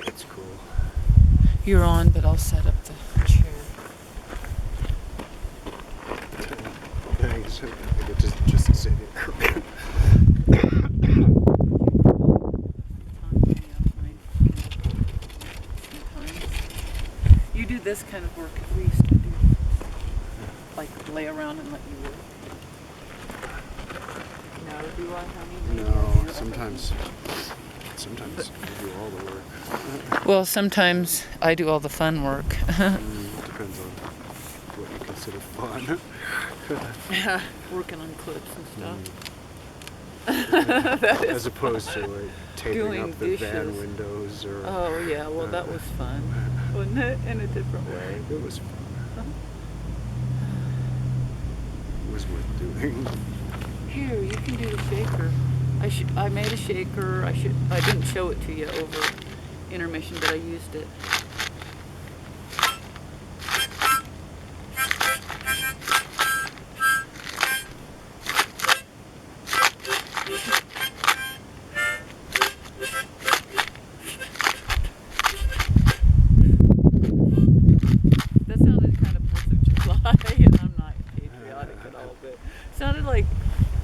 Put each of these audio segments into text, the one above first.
That's cool. You're on, but I'll set up the chair. Thanks. I get just to sit here. You do this kind of work we used to do, like lay around and let you work. No, do I, honey? No, sometimes you do all the work. Well, sometimes I do all the fun work. Depends on what you consider fun. Working on clips and stuff. As opposed to like taping up the van windows or... Oh yeah, well that was fun, wasn't it? In a different way. It was fun. It was worth doing. Here, you can do the shaker. I made a shaker. I didn't show it to you over intermission, but I used it. That sounded kind of 4th of July, and I'm not patriotic at all, but it sounded like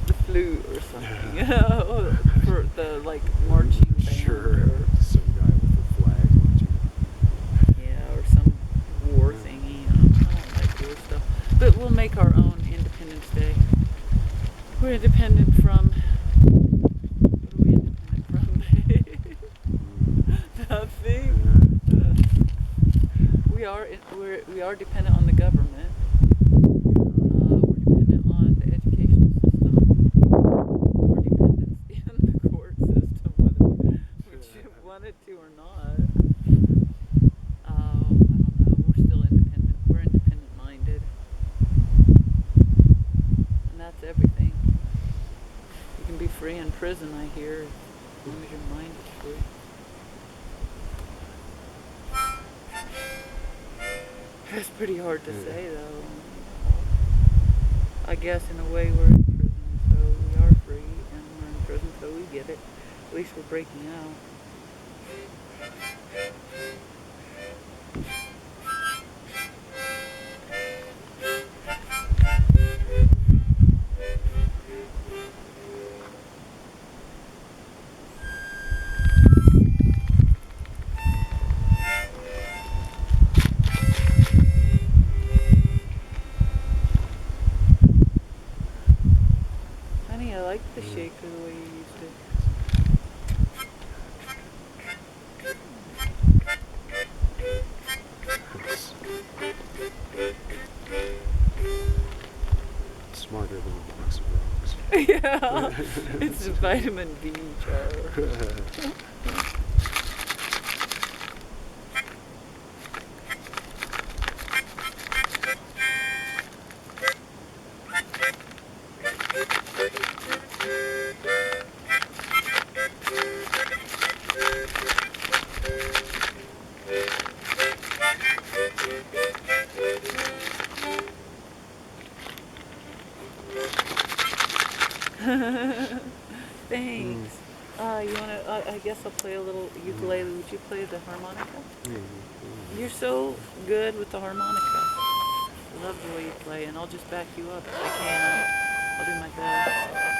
the flute or something, you know, for the like marching band. Sure, some guy with a flag marching. Yeah, or some war thingy. I don't like war stuff. But we'll make our own Independence Day. We're independent from. What are we independent from? Nothing. We are dependent on the government. We're dependent on the educational system. We're dependent in the court system, whether we wanted to or not. I don't know. We're still independent. We're independent-minded. And that's everything. You can be free in prison, I hear, as long as your mind is free. That's pretty hard to say, though. I guess in a way we're in prison, so we are free, and we're in prison, so we get it. At least we're breaking out. Honey, I like the shaker the way you used it. It's smarter than a box of rocks. Yeah, it's a vitamin B jar. Thanks. You wanna? I guess I'll play a little ukulele. Would you play the harmonica? You're so good with the harmonica. I love the way you play, and I'll just back you up if I can. I'll do my best.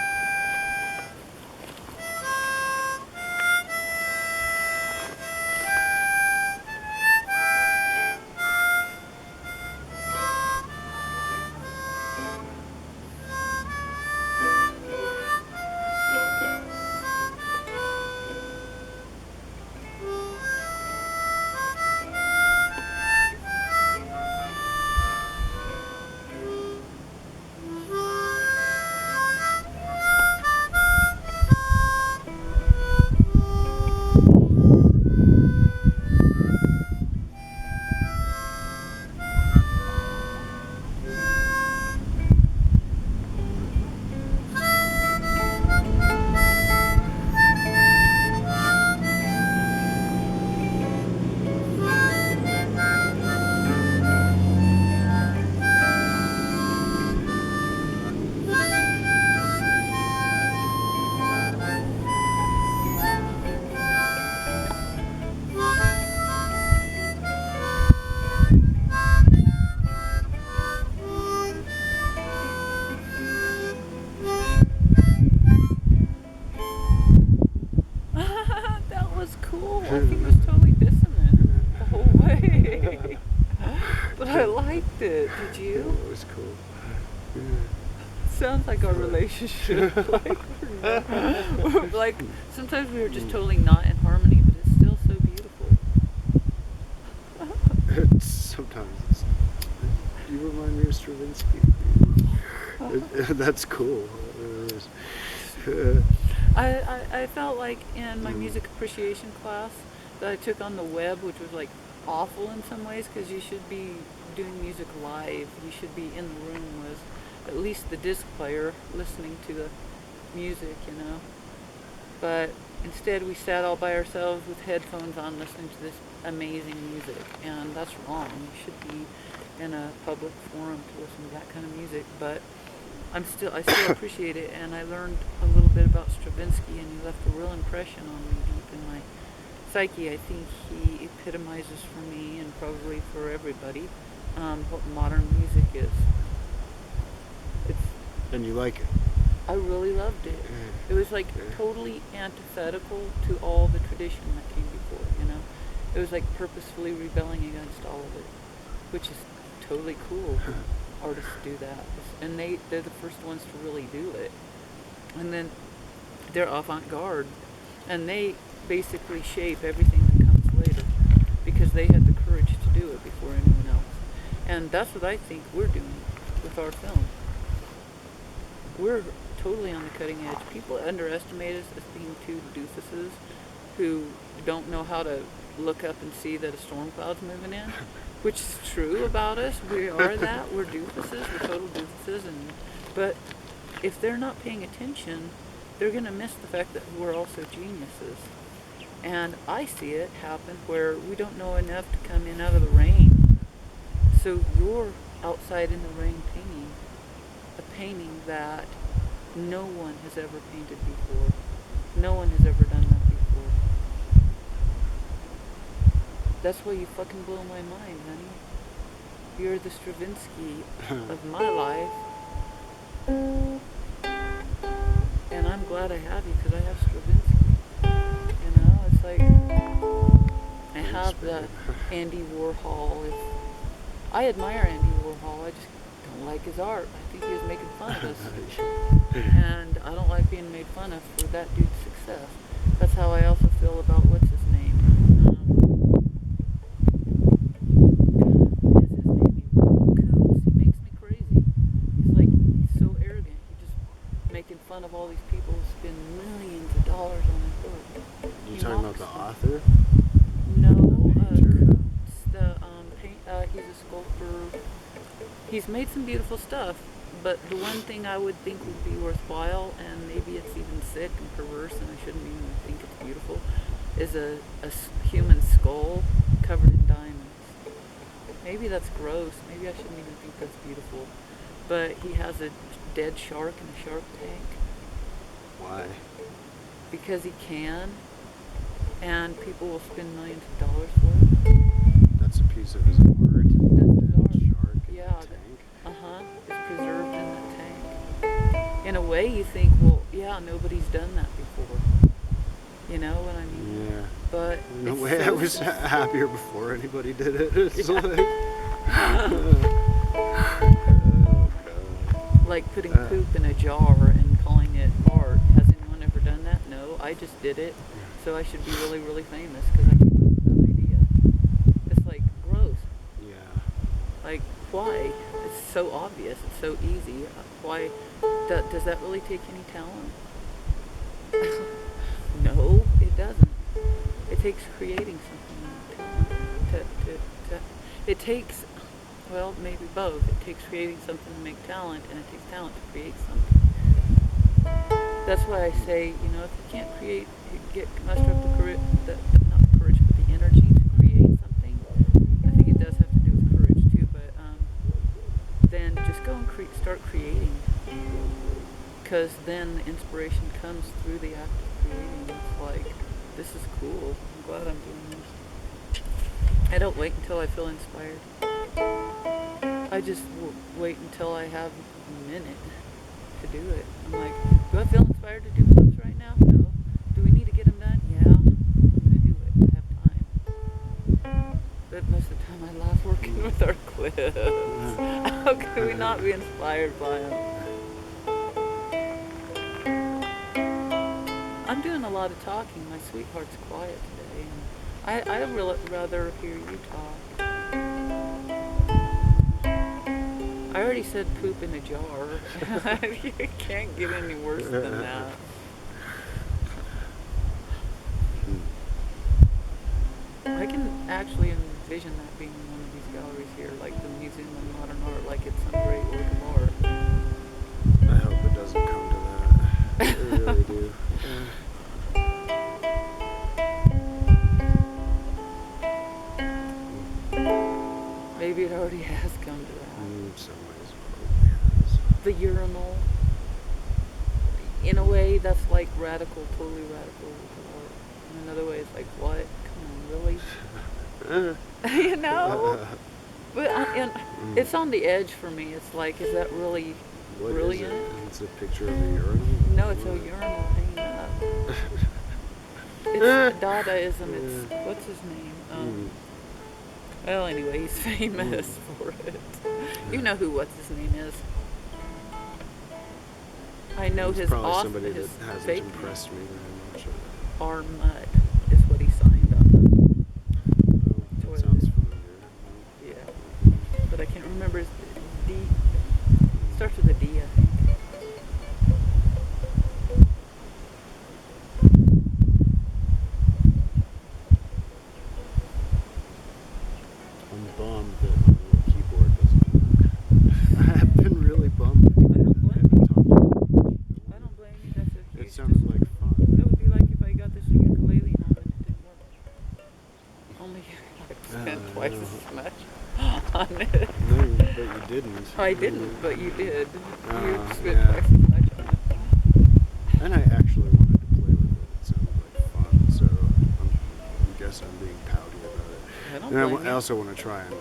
cool. I think it was totally dissonant the whole way. But I liked it. Did you? It was cool. Yeah. Sounds like our relationship. Like sometimes we were just totally not in harmony, but it's still so beautiful. Sometimes you remind me of Stravinsky. That's cool. I felt like in my music appreciation class that I took on the web, which was like awful in some ways, because you should be doing music live. You should be in the room with at least the disc player listening to the music, you know. But instead we sat all by ourselves with headphones on listening to this amazing music, and that's wrong. You should be in a public forum to listen to that kind of music. But I still appreciate it, and I learned a little bit about Stravinsky, and he left a real impression on me deep in my psyche. I think he epitomizes for me, and probably for everybody, what modern music is. And you like it? I really loved it. It was like totally antithetical to all the tradition that came before, you know. It was like purposefully rebelling against all of it, which is totally cool. Artists do that, and they're the first ones to really do it. And then they're avant-garde, and they basically shape everything that comes later because they had the courage to do it before anyone else. And that's what I think we're doing with our film. We're totally on the cutting edge. People underestimate us as being two doofuses who don't know how to look up and see that a storm cloud's moving in, which is true about us. We are that. We're doofuses. We're total doofuses. But if they're not paying attention, they're going to miss the fact that we're also geniuses. And I see it happen where we don't know enough to come in out of the rain. So you're outside in the rain painting a painting that no one has ever painted before. No one has ever done that before. That's why you fucking blow my mind, honey. You're the Stravinsky of my life. And I'm glad I have you because I have Stravinsky. You know, it's like I have the Andy Warhol. I admire Andy Warhol. I just don't like his art. I think he was making fun of us. And I don't like being made fun of for that dude's success. That's how I also feel about what's his name. Koontz. He makes me crazy. He's so arrogant. He's just making fun of all these people who spend millions of dollars on his work. You talking about the author? No, Koontz. He's a sculptor. He's made some beautiful stuff, but the one thing I would think would be worthwhile, and maybe it's even sick and perverse, and I shouldn't even think it's beautiful, is a human skull covered in diamonds. Maybe that's gross. Maybe I shouldn't even think that's beautiful. But he has a dead shark in a shark tank. Why? Because he can, and people will spend millions of dollars for it. That's a piece of his art. That's his art. Shark in Yeah. the tank. It's preserved in the tank. In a way, you think, well, yeah, nobody's done that before. You know what I mean? Yeah. But In a it's way, so I was happier before anybody did it. It's Yeah. like, oh God. like putting poop in a jar and calling it art. Has anyone ever done that? No, I just did it. So I should be really, really famous because I came up with that idea. It's like gross. Yeah. Like, why? It's so obvious. It's so easy. Why? Does that really take any talent? No, it doesn't. It takes creating something to make talent. It takes, well, maybe both. It takes creating something to make talent, and it takes talent to create something. That's why I say, you know, if you can't muster up the courage, not the courage, but the energy to create something, I think it does have to do with courage too, but then just go and start creating. Because then the inspiration comes through the act of creating. It's like, this is cool. I'm glad I'm doing this. I don't wait until I feel inspired. I just wait until I have a minute to do it. I'm like, do I feel inspired to do clips right now? No. Do we need to get them done? Yeah. I'm going to do it. is. How could we not be inspired by him? I'm doing a lot of talking. My sweetheart's quiet today. And I'd really rather hear you talk. I already said poop in a jar. You can't get any worse than that. I can actually envision that being in one of these galleries here, like the Museum of Modern Art, like it's some great work of art. I hope it doesn't come to that. I really do. Maybe it already has come to that. In some ways, it probably has. The urinal, in a way, that's like radical, totally radical art. In another way, it's like, what? Come on, really? You know? But it's on the edge for me. It's like, is that really What brilliant? is it? It's a picture of a urinal? No, it's a urinal hanging up. It's Dadaism. It's, what's his name? Well, anyway, he's famous for it. You know who what's his name is. I know It's his probably author, somebody his that hasn't fake impressed me very much. Armchair is what he signed on the Oh, that sounds familiar. yeah. But I can't remember his D. Starts with a D, I think. I'm bummed that my little keyboard doesn't work. I have been really bummed. I don't blame you. talked about I don't blame you. That's a it. It huge sounded like fun. That would be like if I got this ukulele home and it didn't work. Only I spent twice know. as much on it. No, but you didn't. I didn't, but you did. You spent yeah. twice as much on it. And I actually wanted to play with it. It sounded like fun, so I guess I'm being pouty about it. I don't And blame I you. also want to try and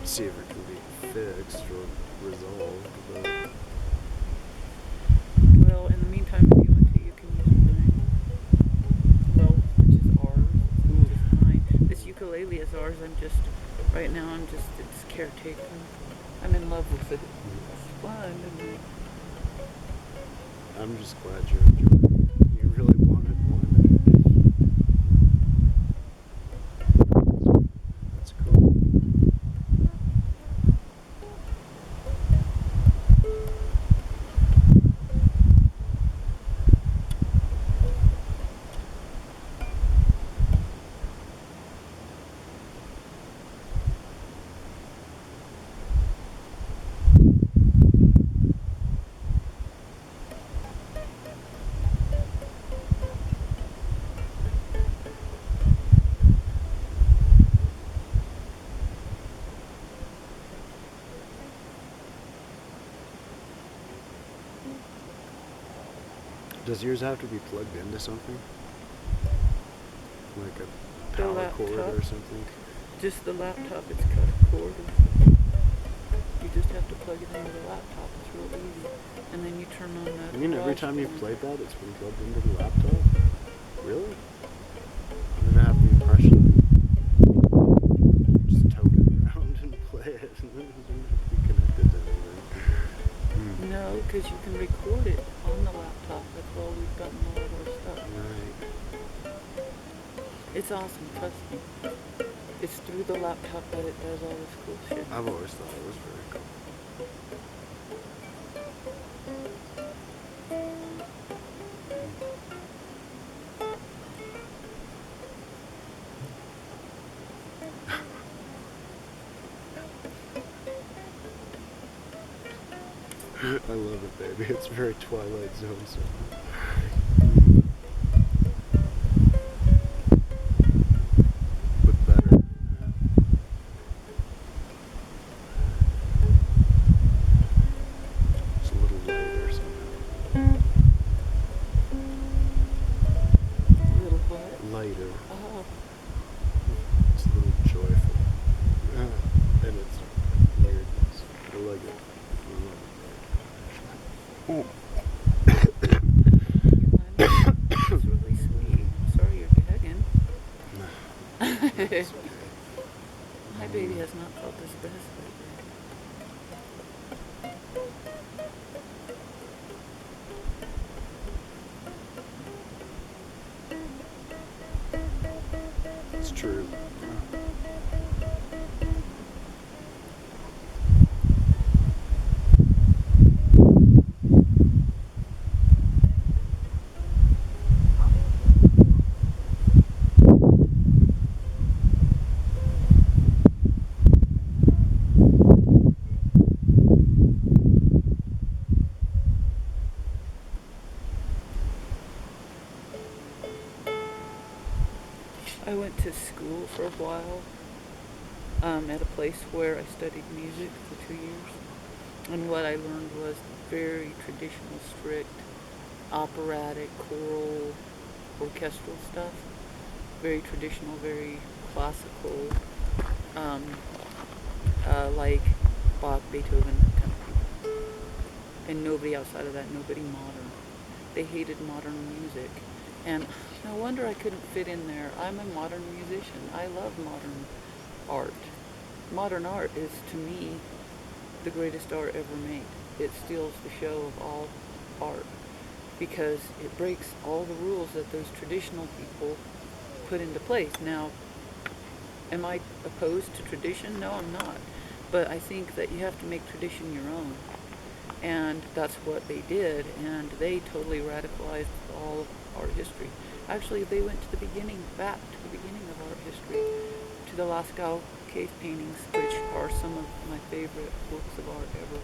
see if it can be fixed or resolved. But Well, in the meantime, if you want to, you can use mine. Well, which is ours, which is mine. This ukulele is ours. Right now, I'm just its caretaker. I'm in love with it. It's fun. And I'm just glad you're enjoying it. You really wanted one. That's cool. Does yours have to be plugged into something? Like a The power cord laptop? or something? just the laptop, it's got a cord. You just have to plug it into the laptop. It's real easy. And then you turn on the. I mean, every garage time you've door. played that, it's been plugged into the laptop? Really? I'm gonna have the impression that you just tote it around and play it, and then it doesn't have to be connected to anything. No, because you can record it on the laptop. That's all we've gotten all of our stuff. Right. It's awesome, trust me. It's through the laptop that it does all this cool shit. I've always thought it was very cool. I love it, baby. It's very Twilight Zone sound. But better. It's a little lighter somehow. Little what? Lighter. Oh, It's a little joyful. And it's weirdness. I like it. I love it. Oh. it's really sweet. Sorry you're gagging. It's okay. My baby has not felt this best lately. It's true. I went to school for a while at a place where I studied music for 2 years. And what I learned was very traditional, strict, operatic, choral, orchestral stuff. Very traditional, very classical, like Bach, Beethoven, that kind of people. And nobody outside of that, nobody modern. They hated modern music. And no wonder I couldn't fit in there. I'm a modern musician. I love modern art. Modern art is, to me, the greatest art ever made. It steals the show of all art because it breaks all the rules that those traditional people put into place. Now, am I opposed to tradition? No, I'm not. But I think that you have to make tradition your own. And that's what they did, and they totally radicalized all of art history. Actually, they went to the beginning, back to the beginning of art history, to the Lascaux cave paintings, which are some of my favorite works of art ever.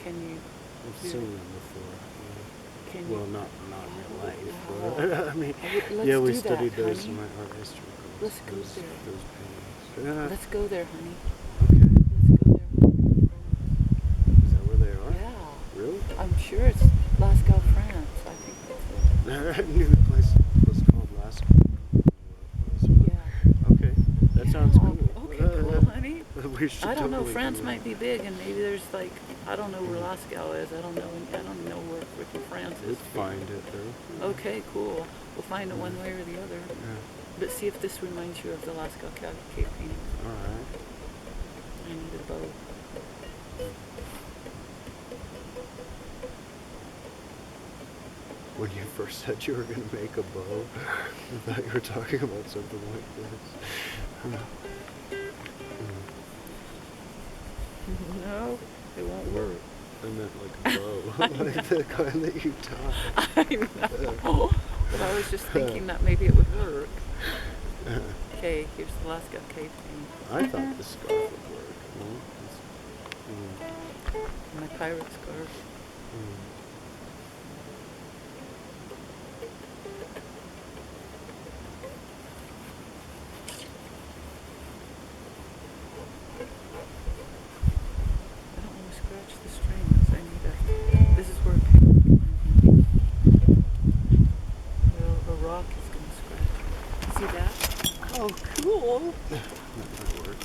Can you I've seen them before. Yeah. Can Well, you? not in real life, Wow. but I mean, Let's yeah, we do studied that, those honey. in my art history course. Let's go those, there. Those paintings. Let's go there, honey. Okay. Let's go there with my friends. Is that where they are? Yeah. Really? I'm sure it's Lascaux, France. I think that's it. I knew the place was called Lascaux. Yeah. Okay, that sounds cool. Okay, cool, honey. We should I don't know. totally France do might be big, and maybe there's like I don't know where Mhm. Lascaux is. I don't know where freaking France We'll is. find it though. Okay, cool. We'll find it one way or the other. Yeah. But see if this reminds you of the Lascaux cave painting. All right. I need a bow. When you first said you were going to make a bow, I thought you were talking about something like this. No, it won't work. I meant like a bow, like the kind that you tie. I know. But I was just thinking that maybe it would work. Okay, here's the Lascaux cave painting. I thought the scarf would work. No? My pirate scarf. I don't want to scratch the strings. I need a. This is where a paper can well, a rock is going to scratch. See that? Oh, cool. That might work.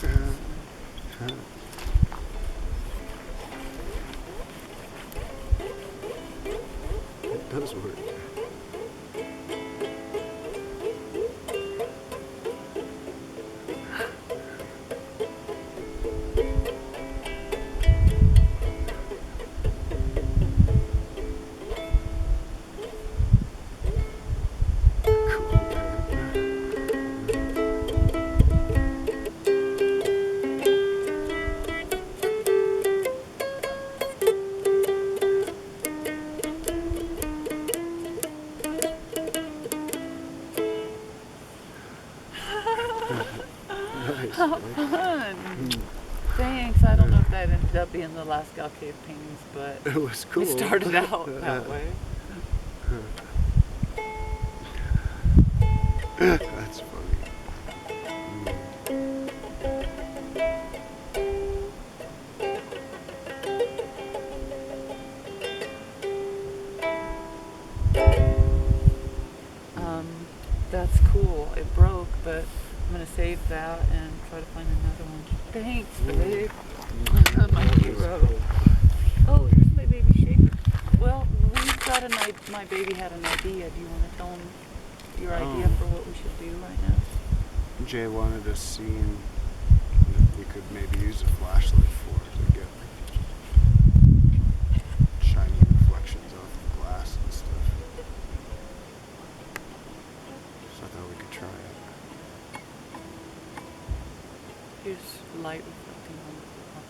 It does work. Nice. How fun! Thanks. I don't know if that ended up being the Lascaux cave paintings, but It was cool. it started out that way. That's funny. That's cool. It broke, but I'm gonna save that and try to find another one. Thanks, babe. My hero. Oh, here's my baby shaker. Well, we've got my baby had an idea. Do you want to tell him your idea for what we should do right now? Jay wanted a scene that we could maybe use a flashlight for to get shiny reflections off the glass and stuff. So I thought we could try it. Here's light reflecting on the glass.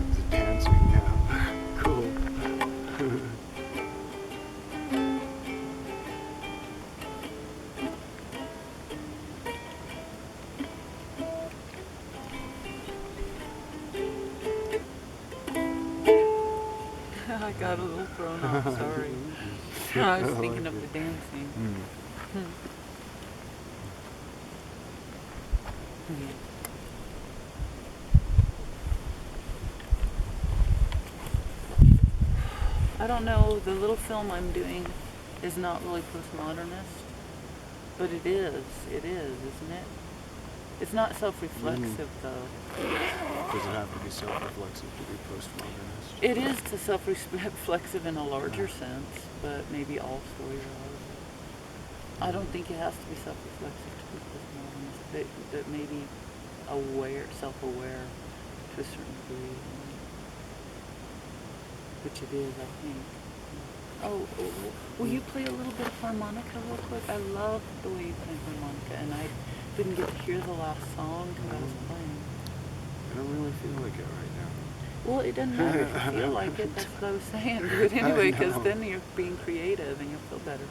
It's dancing now. Cool. I got a little thrown off, sorry. I was thinking of the dancing. I don't know, the little film I'm doing is not really postmodernist, but it is, isn't it? It's not self-reflexive though. Does it have to be self-reflexive to be postmodernist? It is to self-reflexive in a larger sense, but maybe all stories are. I don't think it has to be self-reflexive to be postmodernist, but maybe aware, self-aware to a certain degree, which it is, I think. Oh, will you play a little bit of harmonica real quick? I love the way you play harmonica, and I didn't get to hear the last song because I was playing. I don't really feel like it right now. Well, it doesn't matter if you feel like it. That's what I was saying. Do it anyway, because then you're being creative and you'll feel better.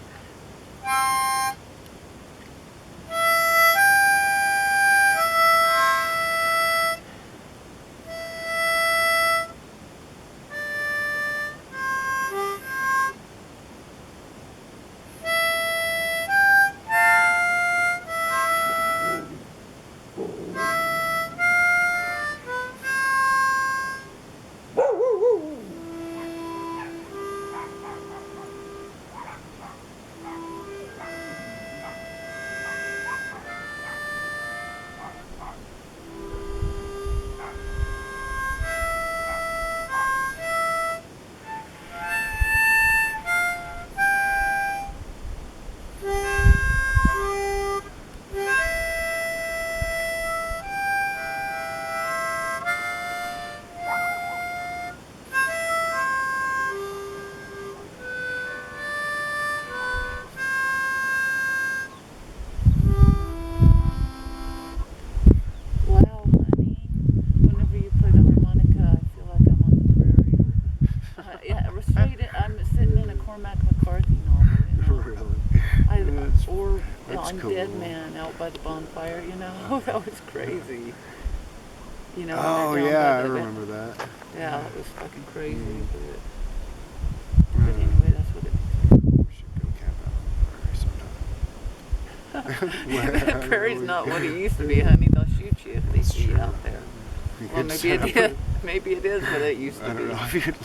Wow, honey. Whenever you play the harmonica, I feel like I'm on the prairie. Yeah, I'm sitting in a Cormac McCarthy novel. You know? Really? Or That's on cool. Dead Man out by the bonfire, you know? That was crazy. You know? Oh when they're down yeah, by I the- remember that. Yeah, it was fucking crazy. Mm. But anyway, that's what it is. We should go camp out on the prairie sometime. The prairie's not what it used to be, honey. They'll shoot you if they That's see you true. out there. We Well, could maybe set it up is. Maybe it is what it used I to don't be. know if you could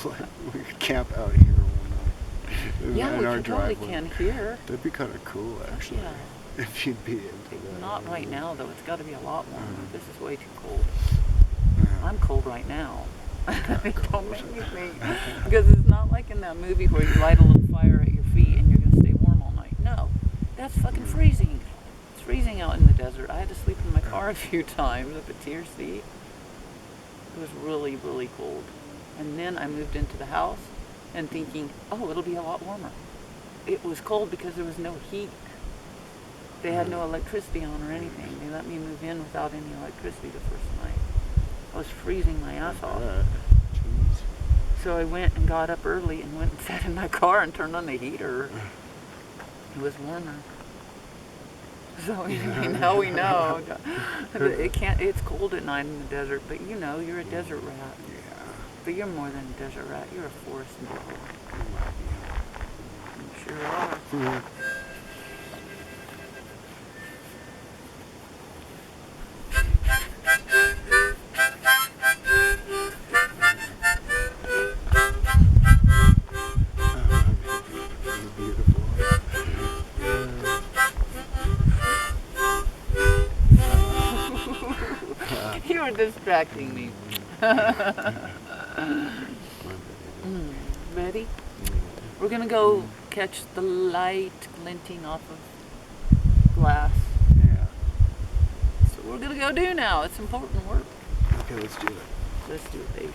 we could camp out here one night. Yeah, in we our can totally driveway. can here. That'd be kind of cool, actually. Yeah. If you'd be into that. Not right now, though. It's got to be a lot warmer. Mhm. This is way too cold. Yeah. I'm cold right now. Don't make me think. Because it's not like in that movie where you light a little fire at your feet and you're going to stay warm all night. No, that's fucking freezing. It's freezing out in the desert. I had to sleep in my car a few times up at Tier C. It was really, really cold. And then I moved into the house and thinking, oh, it'll be a lot warmer. It was cold because there was no heat. They had no electricity on or anything. They let me move in without any electricity the first night. I was freezing my ass off. Jeez. So I went and got up early and went and sat in my car and turned on the heater. It was warmer. So now we know. It's cold at night in the desert, but you know, you're a desert rat. Yeah. But you're more than a desert rat. You're a forest dweller. You sure are. Yeah. were distracting me. Ready? We're gonna go catch the light glinting off of glass. Yeah. So we're gonna go do now. It's important work. Okay, let's do it. Let's do it, babe.